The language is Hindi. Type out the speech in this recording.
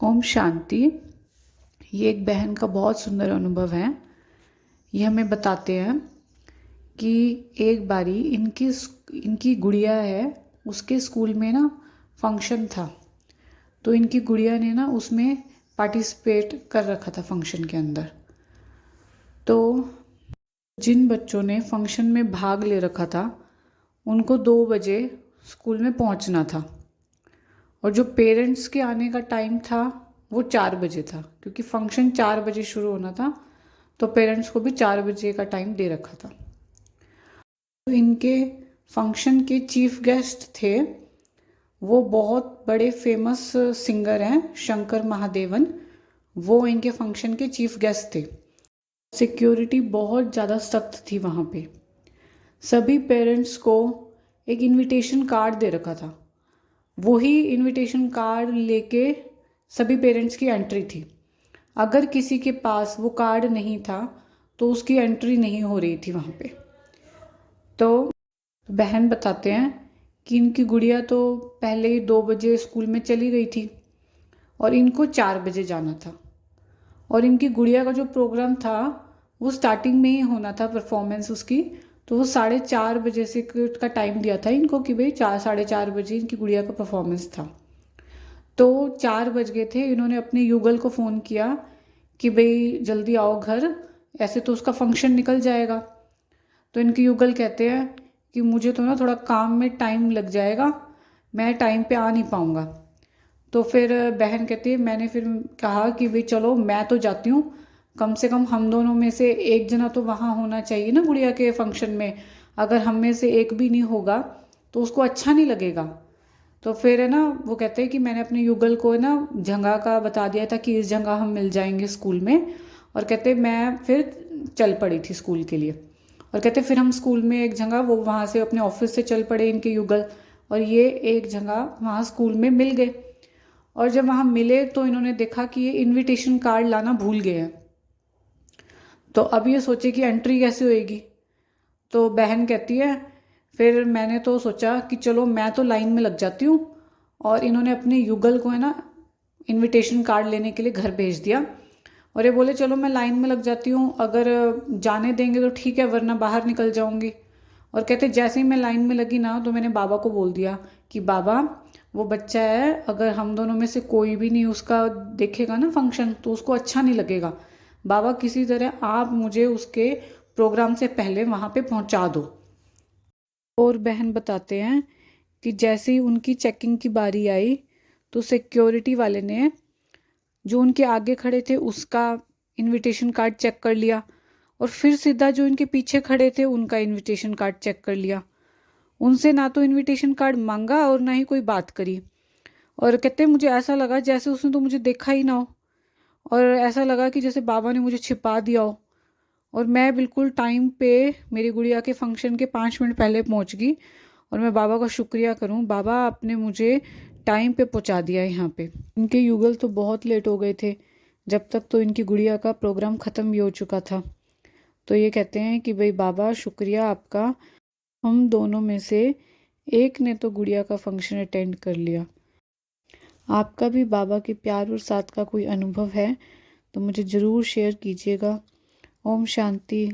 ओम शांति। ये एक बहन का बहुत सुंदर अनुभव है। ये हमें बताते हैं कि एक बारी इनकी गुड़िया है, उसके स्कूल में ना फंक्शन था। तो इनकी गुड़िया ने ना उसमें पार्टिसिपेट कर रखा था फंक्शन के अंदर। तो जिन बच्चों ने फंक्शन में भाग ले रखा था उनको 2 बजे स्कूल में पहुंचना था, और जो पेरेंट्स के आने का टाइम था वो 4 बजे था, क्योंकि फंक्शन 4 बजे शुरू होना था। तो पेरेंट्स को भी 4 बजे का टाइम दे रखा था। तो इनके फंक्शन के चीफ गेस्ट थे, वो बहुत बड़े फेमस सिंगर हैं, शंकर महादेवन। वो इनके फंक्शन के चीफ गेस्ट थे। सिक्योरिटी बहुत ज़्यादा सख्त थी वहाँ पे। सभी पेरेंट्स को एक इनविटेशन कार्ड दे रखा था। वही इनविटेशन कार्ड लेके सभी पेरेंट्स की एंट्री थी। अगर किसी के पास वो कार्ड नहीं था तो उसकी एंट्री नहीं हो रही थी वहाँ पे। तो बहन बताते हैं कि इनकी गुड़िया तो पहले ही 2 बजे स्कूल में चली गई थी और इनको 4 बजे जाना था। और इनकी गुड़िया का जो प्रोग्राम था वो स्टार्टिंग में ही होना था, परफॉर्मेंस उसकी। तो वो 4:30 बजे से का टाइम दिया था इनको कि भाई 4-4:30 बजे इनकी गुड़िया का परफॉर्मेंस था। तो 4 बज गए थे, इन्होंने अपने युगल को फ़ोन किया कि भाई जल्दी आओ घर, ऐसे तो उसका फंक्शन निकल जाएगा। तो इनके युगल कहते हैं कि मुझे तो ना थोड़ा काम में टाइम लग जाएगा, मैं टाइम पे आ नहीं पाऊँगा। तो फिर बहन कहती है, मैंने फिर कहा कि भाई चलो मैं तो जाती हूँ, कम से कम हम दोनों में से एक जना तो वहाँ होना चाहिए ना गुड़िया के फंक्शन में। अगर हम में से एक भी नहीं होगा तो उसको अच्छा नहीं लगेगा। तो फिर है ना, वो कहते हैं कि मैंने अपने युगल को है ना जगह का बता दिया था कि इस जगह हम मिल जाएंगे स्कूल में। और कहते मैं फिर चल पड़ी थी स्कूल के लिए। और कहते फिर हम स्कूल में एक जगह, वो वहाँ से अपने ऑफिस से चल पड़े इनके युगल, और ये एक जगह वहाँ स्कूल में मिल गए। और जब वहाँ मिले तो इन्होंने देखा कि ये इनविटेशन कार्ड लाना भूल गए हैं। तो अब ये सोचे कि एंट्री कैसे होएगी। तो बहन कहती है, फिर मैंने तो सोचा कि चलो मैं तो लाइन में लग जाती हूँ। और इन्होंने अपने युगल को है ना इनविटेशन कार्ड लेने के लिए घर भेज दिया। और ये बोले चलो मैं लाइन में लग जाती हूँ, अगर जाने देंगे तो ठीक है, वरना बाहर निकल जाऊँगी। और कहते जैसे ही मैं लाइन में लगी ना, तो मैंने बाबा को बोल दिया कि बाबा, वो बच्चा है, अगर हम दोनों में से कोई भी नहीं उसका देखेगा ना फंक्शन तो उसको अच्छा नहीं लगेगा। बाबा किसी तरह आप मुझे उसके प्रोग्राम से पहले वहाँ पे पहुँचा दो। और बहन बताते हैं कि जैसे ही उनकी चेकिंग की बारी आई तो सिक्योरिटी वाले ने जो उनके आगे खड़े थे उसका इनविटेशन कार्ड चेक कर लिया, और फिर सीधा जो इनके पीछे खड़े थे उनका इनविटेशन कार्ड चेक कर लिया। उनसे ना तो इनविटेशन कार्ड मांगा और ना ही कोई बात करी। और कहते मुझे ऐसा लगा जैसे उसने तो मुझे देखा ही ना हो, और ऐसा लगा कि जैसे बाबा ने मुझे छिपा दिया हो। और मैं बिल्कुल टाइम पे मेरी गुड़िया के फंक्शन के 5 मिनट पहले पहुंच गई। और मैं बाबा का शुक्रिया करूं, बाबा आपने मुझे टाइम पे पहुंचा दिया यहाँ पे। इनके युगल तो बहुत लेट हो गए थे, जब तक तो इनकी गुड़िया का प्रोग्राम ख़त्म भी हो चुका था। तो ये कहते हैं कि भाई बाबा शुक्रिया आपका, हम दोनों में से एक ने तो गुड़िया का फंक्शन अटेंड कर लिया। आपका भी बाबा के प्यार और साथ का कोई अनुभव है तो मुझे ज़रूर शेयर कीजिएगा। ओम शांति।